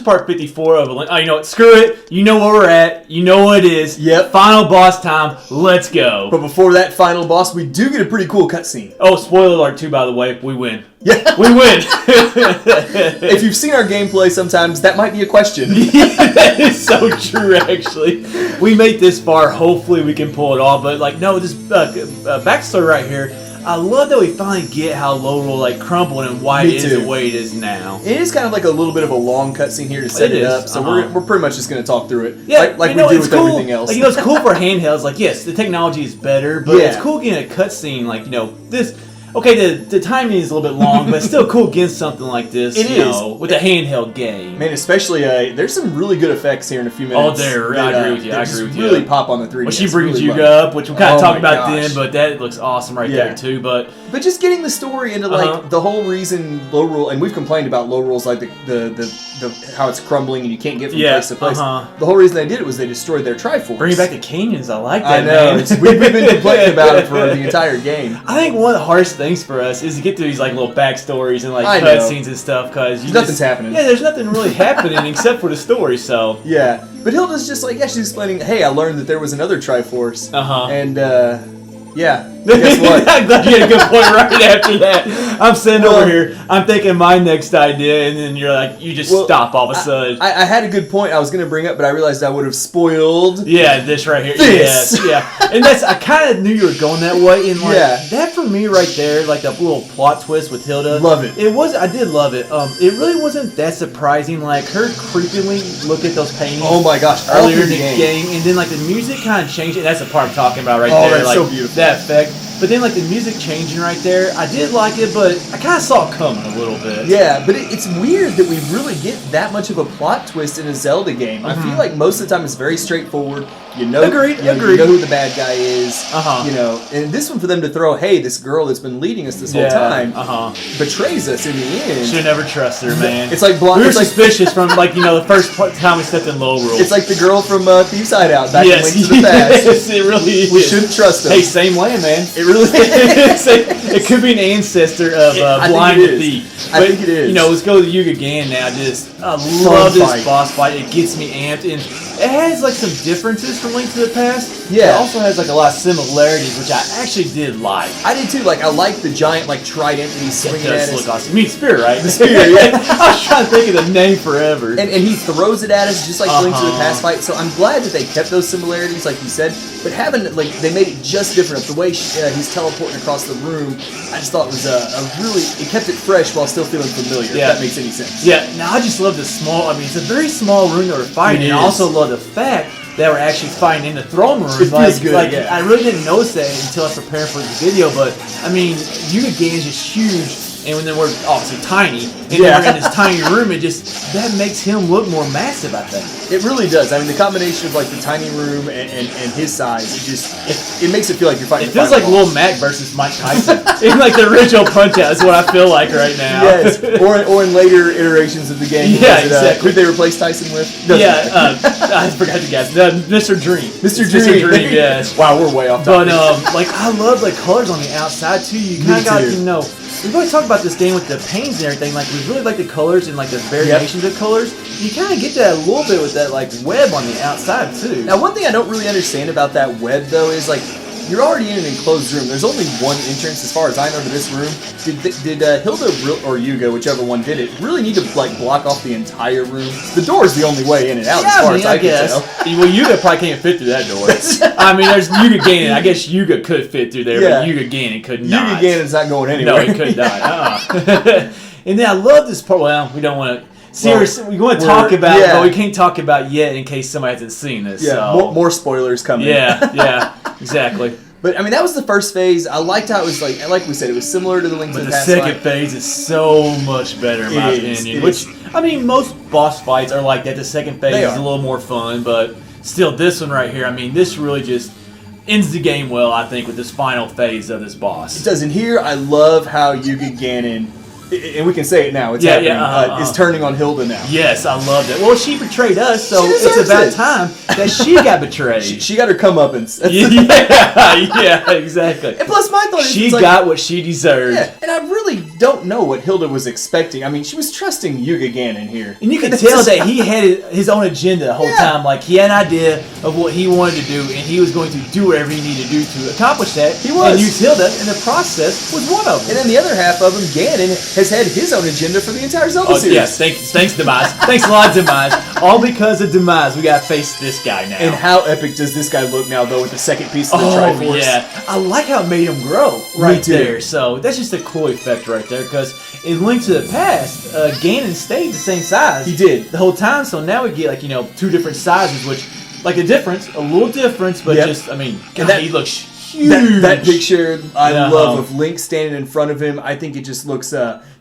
part 54 of it. Oh, you know what? Screw it. You know where we're at. You know what it is. Yep. Final boss time. Let's go. But before that final boss, we do get a pretty cool cutscene. Oh, spoiler alert too, by the way. We win. Yeah. We win. If you've seen our gameplay sometimes, that might be a question. That is so true, actually. We made this far. Hopefully we can pull it off. But, like, no, this backstory right here, I love that we finally get how Lorule, like, crumbled and why it is the way it is now. It is kind of like a little bit of a long cutscene here to set it up, so we're pretty much just going to talk through it, like we do with everything else. Like, it's cool for handhelds. Like, yes, the technology is better, but it's cool getting a cutscene. Like, this. Okay, the timing is a little bit long, but it's still cool getting something like this. It is with a handheld game. Man, especially there's some really good effects here in a few minutes. I agree with you. I agree with you. Really pop on the 3DS. When she brings Yuga up, which we kind of talked about then, but that looks awesome there too. But just getting the story into like the whole reason Lorule, and we've complained about Lorule's like the how it's crumbling and you can't get from place to place. The whole reason they did it was they destroyed their Triforce. Bringing back the canyons, I like that. I know. Man. We've been complaining about it for the entire game. I think one of the hardest things for us is to get through these like little backstories and like cutscenes and stuff because nothing's happening. Yeah, there's nothing really happening except for the story. So yeah, but Hilda's just like she's explaining. Hey, I learned that there was another Triforce. And yeah. Guess what? I'm glad you had a good point right after that. I'm sitting over here. I'm thinking my next idea, and then you're like, you just stop all of a sudden. I had a good point I was going to bring up, but I realized I would have spoiled. Yeah, this right here. This. Yes, yeah. And I kind of knew you were going that way. And like, that for me right there, like that little plot twist with Hilda. Love it. I did love it. It really wasn't that surprising. Like her creepily look at those paintings. Oh my gosh! Earlier in the game, and then like the music kind of changed. And that's the part I'm talking about right there. That's like, so beautiful. That effect. But then, like, the music changing right there, I did like it, but I kind of saw it coming a little bit. Yeah, but it's weird that we really get that much of a plot twist in a Zelda game. I feel like most of the time it's very straightforward. You know, Agreed. You know who the bad guy is. Uh-huh. You know, and this one for them to throw, hey, this girl that's been leading us this whole time betrays us in the end. Should never trust her, man. It's like we were suspicious from like the first time we stepped in Lorule. It's like the girl from Thieves Hideout back in Link to the Past. Yes, it really is. We shouldn't trust them. Hey, same land, man. It really is. It could be an ancestor of Blind the Thief. I think it is. Let's go to Yuga Ganon now. I love this boss fight. It gets me amped, and it has like some differences from Link to the Past. Yeah. It also has like a lot of similarities, which I actually did like. I did too. Like I like the giant like trident that he's swinging at us. It does look awesome. You mean spear, right? The spear, yeah. I was trying to think of the name forever. And he throws it at us just like Link to the Past fight. So I'm glad that they kept those similarities, like you said. But having they made it just different. The way he's teleporting across the room, I just thought was it kept it fresh while still feeling familiar. If that makes any sense. Yeah. Now I just love the small. I mean, it's a very small room that we're fighting. And I also love the fact that we're actually fighting in the throne room. It feels good. I really didn't notice that until I was preparing for this video. But I mean, Yuga Ganon is just huge. And then we're obviously tiny, and then we're in this tiny room, that makes him look more massive, I think. It really does. I mean, the combination of like the tiny room and his size, it makes it feel like you're fighting. It feels like Lil Mac versus Mike Tyson in like the original Punch-Out. Is what I feel like right now. Yes, or in later iterations of the game. Yeah, exactly. Who'd they replace Tyson with? I forgot to guess. Mr. Dream. Mr. Dream. Yes. Wow, we're way off topic. But like I love the colors on the outside too. You kind of got We've always talked about this game with the paints and everything. Like, we really like the colors and, like, the variations of colors. You kind of get that a little bit with that, like, web on the outside, too. Now, one thing I don't really understand about that web, though, is, like, you're already in an enclosed room. There's only one entrance, as far as I know, to this room. Did Hilda or Yuga, whichever one did it, really need to, like, block off the entire room? The door's the only way in and out, as far as I can tell. Well, Yuga probably can't fit through that door. I mean, there's Yuga Ganon. I guess Yuga could fit through there, but Yuga Ganon could not. Yuga Ganon's not going anywhere. No, he could not. And then I love this part. Well, we don't want to... Seriously, we want to talk about it, but we can't talk about it yet in case somebody hasn't seen this. Yeah, so. more spoilers coming. Yeah, exactly. But, I mean, that was the first phase. I liked how it was, like we said, it was similar to the Link to the Past. But the second phase is so much better, in my opinion. Which, I mean, most boss fights are like that. The second phase is a little more fun, but still, this one right here, I mean, this really just ends the game well, I think, with this final phase of this boss. It does. And here, I love how Yuga Ganon... And we can say it now. It's happening. It's turning on Hilda now. Yes, I love it. Well, she betrayed us, so it's about time that she got betrayed. She got her comeuppance. Yeah, exactly. And plus, my thought is she got what she deserved. Yeah, and I really don't know what Hilda was expecting. I mean, she was trusting Yuga Ganon here. And you can tell that he had his own agenda the whole time. Like, he had an idea of what he wanted to do, and he was going to do whatever he needed to do to accomplish that. He was. And use Hilda, and the process was one of them. And then the other half of him, Ganon, has had his own agenda for the entire Zelda series. Yes, thanks, Demise. Thanks a lot, Demise. All because of Demise, we gotta face this guy now. And how epic does this guy look now, though, with the second piece of the Triforce? Yeah. I like how it made him grow right there. So that's just a cool effect right there, because in Link to the Past, Ganon stayed the same size. He did. The whole time, so now we get, like, 2 different sizes, which, like, a little difference, but just, I mean, God, he looks huge. That picture I love of Link standing in front of him, I think it just looks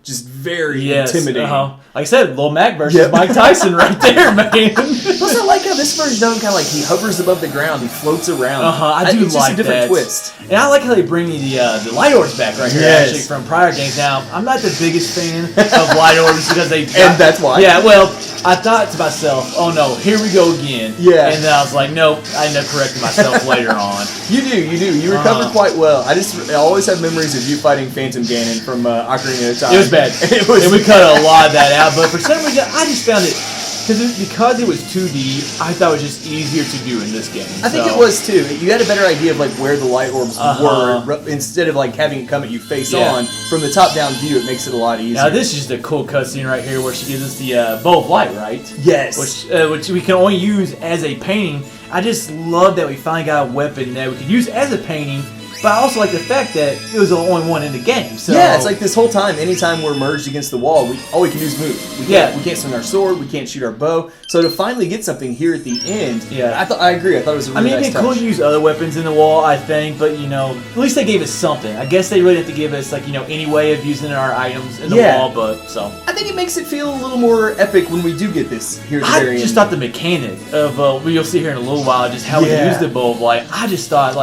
just very intimidating. Like I said, Lil Mac versus Mike Tyson right there, man. Plus, I like how this version done kind of like he hovers above the ground, he floats around. I do it's like just a different that. twist. And I like how they bring you the light orbs back right here, actually, from prior games. Now, I'm not the biggest fan of light orbs because they... And that's why. Yeah, well, I thought to myself, oh no, here we go again. Yeah. And then I was like, nope, I ended up correcting myself later on. You do. You recovered quite well. I always have memories of you fighting Phantom Ganon from Ocarina of Time. It was bad. And we cut a lot of that out, but for some reason, I just found it... Because it was 2D, I thought it was just easier to do in this game. I think it was too. You had a better idea of like where the light orbs were instead of like having it come at you face on. From the top-down view, it makes it a lot easier. Now this is just a cool cutscene right here where she gives us the bow of light, right? Yes. Which we can only use as a painting. I just love that we finally got a weapon that we could use as a painting. But I also like the fact that it was the only one in the game. So yeah, it's like this whole time, anytime we're merged against the wall, all we can do is move. We can't swing our sword, we can't shoot our bow. So to finally get something here at the end, I agree. I thought it was a really nice touch. It'd be cool to use other weapons in the wall, I think, but at least they gave us something. I guess they really have to give us any way of using our items in the wall, but so. I think it makes it feel a little more epic when we do get this here at the very end. I just thought the mechanic of you'll see here in a little while just how we use the bow of light. I just thought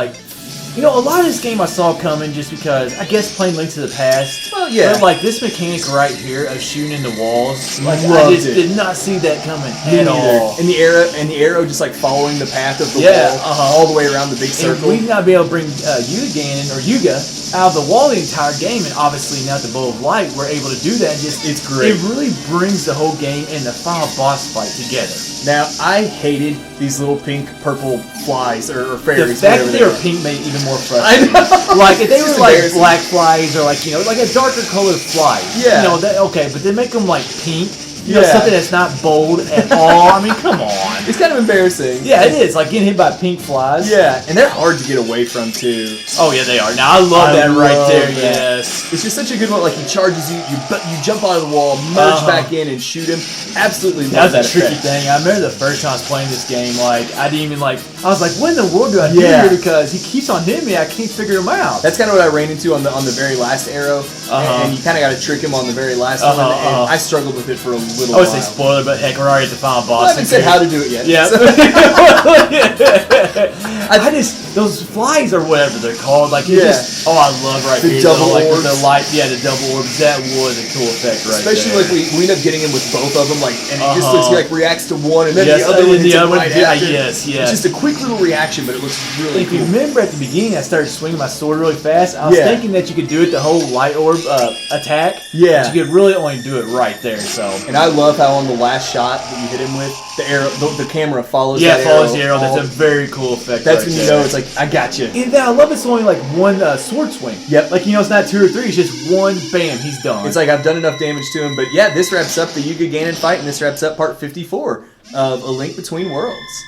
a lot of this game I saw coming just because, I guess, playing Link to the Past. Well, yeah. But, this mechanic right here of shooting into walls, I just did not see that coming at all. And the arrow just, following the path of the wall all the way around the big circle. And we've not been able to bring Yuga Ganon, or Yuga, out of the wall the entire game, and obviously now with the Bow of Light, we're able to do that. It's great. It really brings the whole game and the final boss fight together. Now, I hated these little pink, purple flies, or fairies. The fact that they were pink made it even more frustrating. I know. If they were black flies, or like a darker colored fly. Yeah. Okay, but they make them pink. Something that's not bold at all. I mean, come on. It's kind of embarrassing. Yeah, it is. Like getting hit by pink flies. Yeah, and they're hard to get away from too. Oh yeah, they are. Now I love that right there. Yes. It's just such a good one. He charges you, you jump out of the wall, merge back in, and shoot him. Absolutely love that. That's a tricky thing. I remember the first time I was playing this game. I didn't even I was like, what in the world do I do here? Because he keeps on hitting me. I can't figure him out. That's kind of what I ran into on the very last arrow, and you kind of got to trick him on the very last one. And I struggled with it for a little while. I would say spoiler, but heck, we're already at the final boss. I haven't said how to do it yet. Yeah. Those flies or whatever they're called. I love right the here. Double orbs. With the light, the double orbs. That was a cool effect right Especially there. we end up getting him with both of them, and it just looks reacts to one, and then the other one hits him right after. Yes. It's just a quick little reaction, but it looks really cool. If you remember at the beginning, I started swinging my sword really fast. I was thinking that you could do it the whole light orb attack. Yeah. But you could really only do it right there. So. And I love how on the last shot that you hit him with, the arrow, the camera follows. Follows the arrow. That's a very cool effect. That's when you know it's I got you. And then I love it's only one sword swing. Yep. It's not 2 or 3. It's just one. Bam, he's done. It's I've done enough damage to him. But yeah, this wraps up the Yuga Ganon fight, and this wraps up part 54 of A Link Between Worlds.